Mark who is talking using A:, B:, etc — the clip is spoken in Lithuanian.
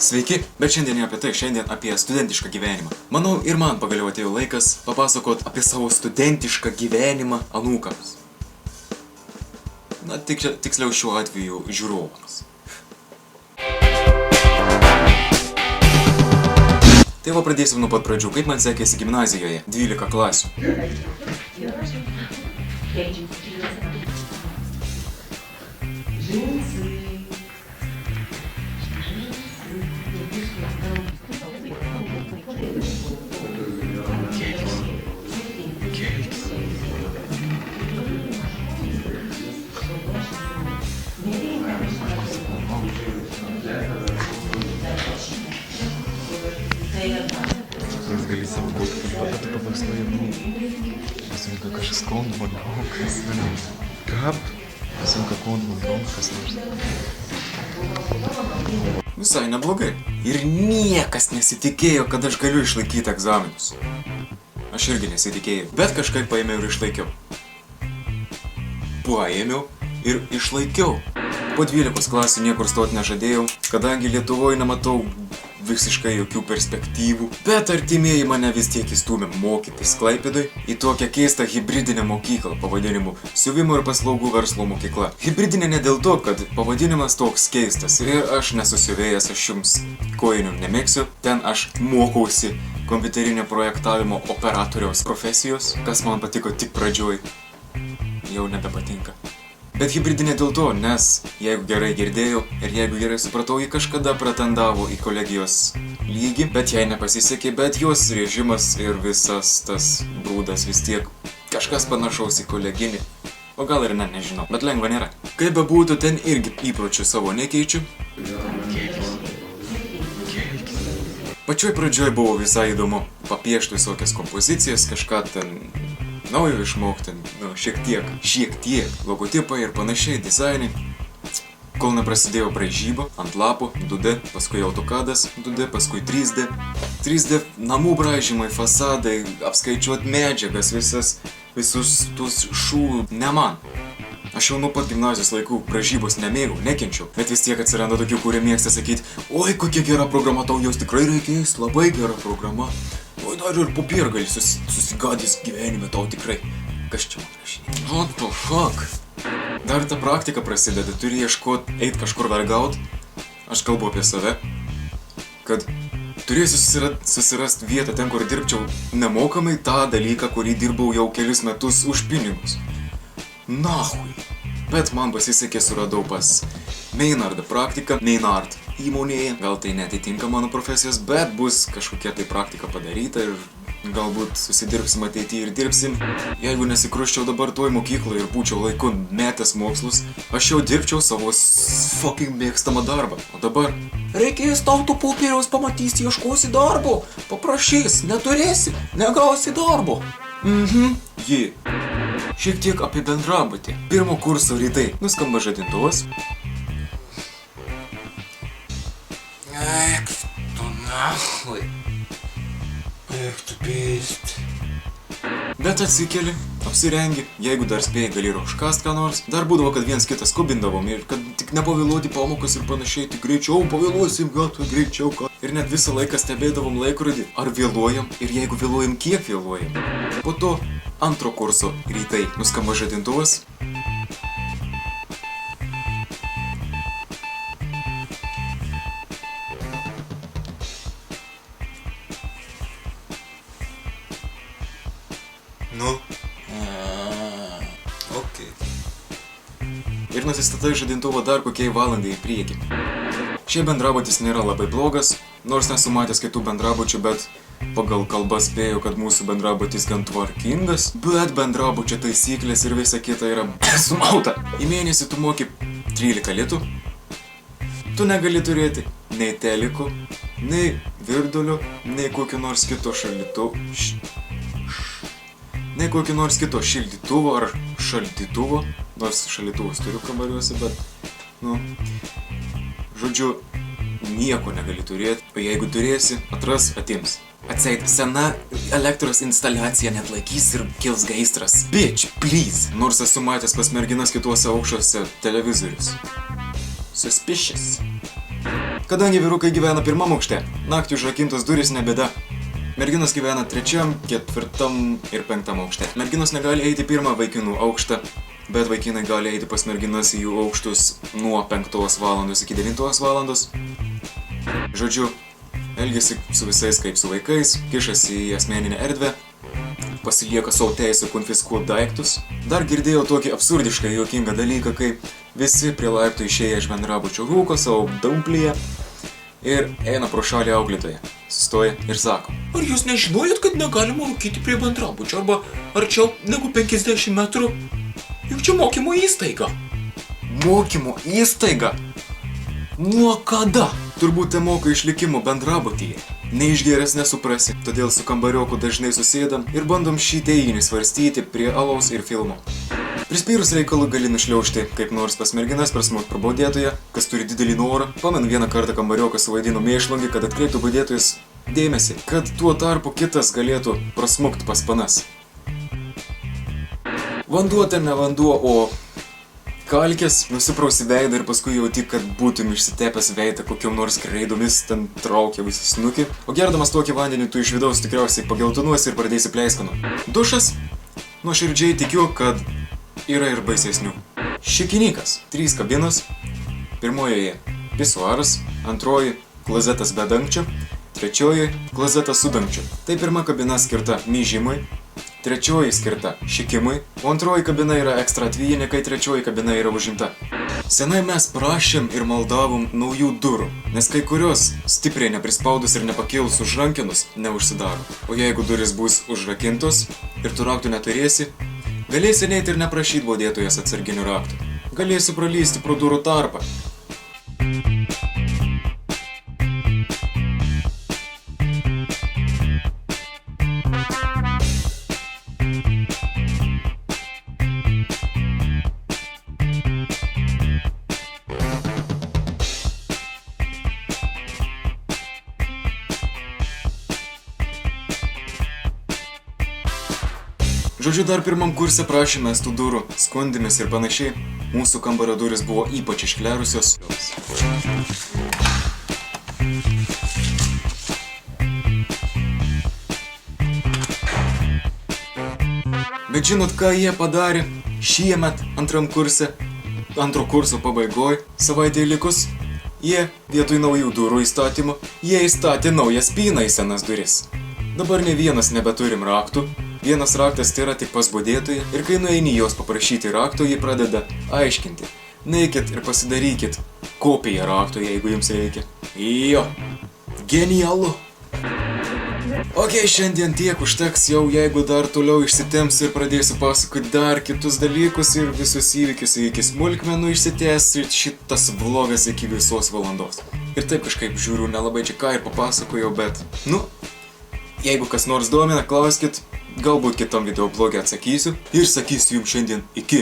A: Sveiki, bet šiandien ne apie tai, šiandien apie studentišką gyvenimą. Manau, ir man pagaliau atėjo laikas papasakot apie savo studentišką gyvenimą anūkams. Na, tiksliau šiuo atveju žiūrovams. Tai va pradėsim nuo pat pradžių, kaip man sekėsi gimnazijoje, 12 klasių.
B: Jis gali savo būti kažką, tu papastoji pasimka kažkas kondu man kas kap, pasimka kondu man kas nors.
A: Visai neblogai. Ir niekas nesitikėjo, kad aš galiu išlaikyti egzaminus. Aš irgi nesitikėjau, bet kažkaip paėmiau ir išlaikiau. Paėmiau ir išlaikiau. Po 12 klasių niekur stoti nežadėjau, kadangi Lietuvoje nematau visiškai jokių perspektyvų. Bet artimieji mane vis tiek įstūmė mokytis Klaipėdoj į tokią keistą hibridinę mokyklą pavadinimu Siuvimo ir paslaugų verslo mokykla. Hibridinė ne dėl to, kad pavadinimas toks keistas ir aš nesusiuvėjęs, aš jums kojinių nemėgsiu. Ten aš mokausi kompiuterinio projektavimo operatoriaus profesijos, kas man patiko tik pradžioj, jau nebepatinka. Bet hibridinė dėl to, nes jeigu gerai girdėjau ir jeigu gerai supratau, ji kažkada pretendavo į kolegijos lygį, bet jai nepasisekė, bet jos režimas ir visas tas brūdas vis tiek kažkas panašaus į koleginį. O gal ir ne, nežinau, bet lengva nėra. Kaip bebūtų, ten irgi įpročių savo nekeičiu. Pačioj pradžioj buvo visai įdomu papiešti visokias kompozicijas, kažką ten naujo išmokti, šiek tiek logotipai ir panašiai, dizainai. Kol neprasidėjo braižyba ant lapų, 2D, paskui AutoCAD'as, 2D, paskui 3D. 3D namų braižymai, fasadai, apskaičiuot medžiagas, visus tus šūvių, ne man. Aš jau nuo pat gimnazijos laikų braižybos nemėgau, nekenčiau, bet vis tiek atsiranda tokių, kurie mėgsta sakyti, oi, kokia gera programa, tau jos tikrai reikės, labai gera programa. Oi, dar ir popiergalį susigadys gyvenime tau tikrai. Kas čia man rašinė? What the fuck? Dar ta praktika prasideda, turi ieškot, eit kažkur vergaut. Aš kalbu apie save, kad turėsiu susirast vietą ten, kur dirbčiau nemokamai tą dalyką, kurį dirbau jau kelis metus už pinigus. Nahui. Bet man pasisekė, suradau pas Meinardą praktiką, Meinard įmonėje. Gal tai netitinka mano profesijos, bet bus kažkokia tai praktika padaryta ir galbūt susidirbsim ateityje ir dirbsim. Jeigu nesikruščiau dabar toj mokykloje ir būčiau laiku metęs mokslus, aš jau dirbčiau savo fucking mėgstamą darbą. O dabar reikės tau tų popieriaus, pamatysi, ieškosi darbo, paprašys, neturėsi, negausi darbo. Ji. Šiek tiek apie bendrabutį. Pirmo kurso rytai. Nuskamba žadintuvas.
C: Eik tu nahui. Eik tu pyst.
A: Bet atsikeli, apsirengi, jeigu dar spėjai gali ir užkast ką nors. Dar būdavo, kad viens kitą skubindavom ir kad tik nepavėluoti pamokas ir panašiai, tik greičiau pavėluosim, gatvę greičiau ką. Ir net visą laiką stebėdavom laikrodį, ar vėluojam ir jeigu vėluojam, kiek vėluojam. Po to antro kurso rytai nuskamba žadintuvas. Nu. Ok. Ir nusistatai žadintuvą dar kokiai valandai į priekį. Šie bendrabutis nėra labai blogas, nors nesu matęs kitų bendrabučių, bet pagal kalbą spėjau, kad mūsų bendrabutis gan tvarkingas, bet bendrabučio taisyklės ir visa kita yra sumauta. Į mėnesį tu moki 13 litų. Tu negali turėti nei teliko, nei virdulio, nei kokio nors kito šildytuvo ar šaldytuvo, nors šaldytuvus turiu kambariuose, bet, žodžiu, nieko negali turėti, o jeigu turėsi, atras, atims. Atseit, sena elektros instaliacija net laikys ir kils gaisras. Bitch, please! Nors esu matęs pas merginas kituose aukščiuose televizorius. Suspicious. Kadangi vyrukai gyvena pirmam aukšte, naktį užrakintos durys ne bėda. Merginos gyvena 3., 4. ir 5. aukšte. Merginos negali eiti į pirmą vaikinų aukštą, bet vaikinai gali eiti pas merginas į jų aukštus nuo 5 valandos iki 9 valandos. Žodžiu, elgiasi su visais kaip su vaikais, kišasi į asmeninę erdvę, pasilieka savo teisę konfiskuoti daiktus. Dar girdėjau tokį absurdišką juokingą dalyką, kaip visi prie laiptų išėję iš bendrabučio rūko savo daumplyje ir eina pro šalį auklėtoją. Sustoja ir sako:
C: Ar jūs nežinojot, kad negalima rūkyti prie bendrabučio arba arčiau negu 50 metrų? Juk čia mokymo įstaiga.
A: Mokymo įstaiga? Nuo kada? Turbūt te moko išlikimo bendrabutyje. Neišgėręs nesuprasi, todėl su kambarioku dažnai susėdam ir bandom šį teiginį svarstyti prie alaus ir filmo. Prispyrus reikalų gali nušliaužti kaip nors pas merginas prasmukt pro budėtoją, kas turi didelį norą. Pamenu, vieną kartą kambariokas suvaidino mėšlungį, kad atkreiptų budėtojus dėmesį, kad tuo tarpu kitas galėtų prasmukt pas panas. Vanduo ten ne vanduo, o kalkės, nusiprausi veidą ir paskui jauti, kad būtum išsitepęs veidą kokiom nors kreidomis, ten traukia visą snukį. O gerdamas tokį vandenį tu iš vidaus tikriausiai pageltonuosi ir pradėsi pleiskanu. Dušas? Nuoširdžiai tikiu, kad yra ir baisesnių. Šikinikas. 3 kabinos. Pirmojoje pisuaras, antroji klozetas be dangčio, trečioji klozetas su dangčiu. Tai pirma kabina skirta myžimui, trečioji skirta šikimui, o antroji kabina yra ekstra atvijinė, kai trečioji kabina yra užimta. Senai mes prašėm ir maldavom naujų durų, nes kai kurios stipriai neprispaudus ir nepakėlus užrankinus neužsidaro. O jeigu durys bus užrakintos ir tu raktų neturėsi, galėsi neiti ir neprašyti budėtojas atsarginių raktų. Galėsi pralysti pro durų tarpą. Žodžiu, dar pirmam kurse prašėmės tų durų, skundėmės ir panašiai. Mūsų kambario durys buvo ypač išklerusios. Bet žinot, ką jie padarė šiemet antram kurse, antro kurso pabaigoj, savaitėj likus? Jie vietoj naujų durų įstatymų, jie įstatė naują spyną į senas duris. Dabar ne vienas nebeturim raktų. Vienas raktas tai yra tik pas budėtoją ir kai nueini jos paprašyti rakto, jie pradeda aiškinti. Neikit ir pasidarykit kopiją rakto, jeigu jums reikia. Jo, genialu. Ok, šiandien tiek užteks, jau jeigu dar toliau išsitemsiu ir pradėsiu pasakoti dar kitus dalykus ir visus įvykius iki smulkmenų išsitęs šitas vlogas iki visos valandos. Ir taip kažkaip žiūriu, nelabai čia ką ir papasakojau, bet, jeigu kas nors domina, klauskit. Galbūt kitam video blogį atsakysiu ir sakysiu jums šiandien iki.